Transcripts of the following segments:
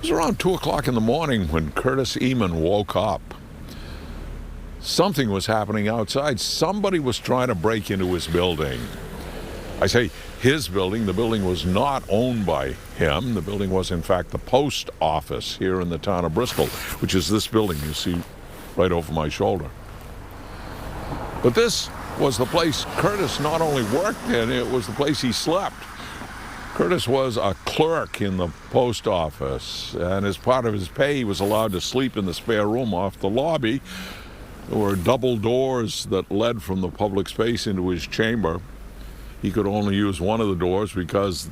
was around 2 o'clock in the morning when Curtis Eman woke up. Something was happening outside. Somebody was trying to break into his building. I say his building. The building was not owned by him. The building was, in fact, the post office here in the town of Bristol, which is this building you see right over my shoulder. But this was the place Curtis not only worked in, it was the place he slept. Curtis was a clerk in the post office, and as part of his pay, he was allowed to sleep in the spare room off the lobby. There were double doors that led from the public space into his chamber. He could only use one of the doors because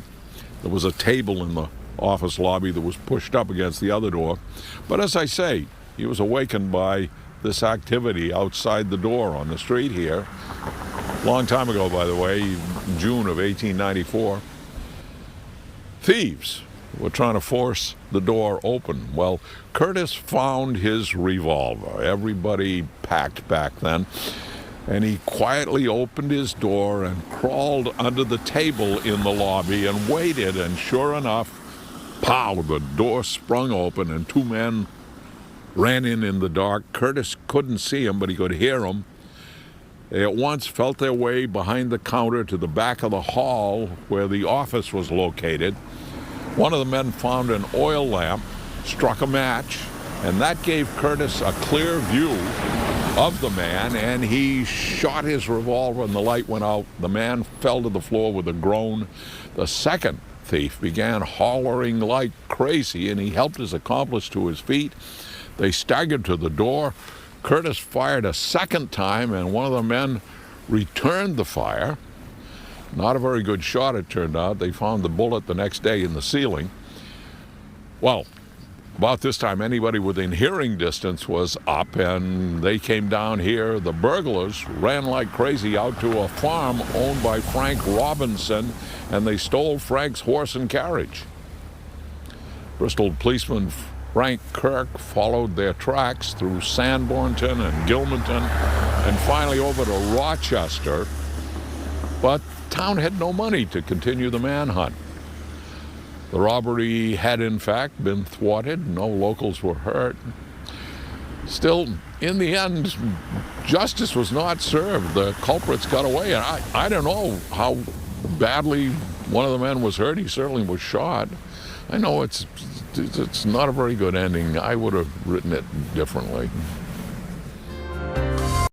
there was a table in the office lobby that was pushed up against the other door. But as I say, he was awakened by this activity outside the door on the street here. Long time ago, by the way, June of 1894. Thieves were trying to force the door open. Well, Curtis found his revolver. Everybody packed back then. And he quietly opened his door and crawled under the table in the lobby and waited. And sure enough, pow, the door sprung open and two men ran in the dark. Curtis couldn't see them, but he could hear them. They at once felt their way behind the counter to the back of the hall where the office was located. One of the men found an oil lamp, struck a match, and that gave Curtis a clear view of the man, and he shot his revolver and the light went out. The man fell to the floor with a groan. The second thief began hollering like crazy, and he helped his accomplice to his feet. They staggered to the door. Curtis fired a second time, and one of the men returned the fire. Not a very good shot, it turned out. They found the bullet the next day in the ceiling. Well, about this time, anybody within hearing distance was up, and they came down here. The burglars ran like crazy out to a farm owned by Frank Robinson, and they stole Frank's horse and carriage. Bristol policeman Frank Kirk followed their tracks through Sanbornton and Gilmanton and finally over to Rochester, but town had no money to continue the manhunt. The robbery had in fact been thwarted. No locals were hurt. Still, in the end, justice was not served. The culprits got away, and I don't know how badly one of the men was hurt. He certainly was shot. I know it's not a very good ending. I would have written it differently.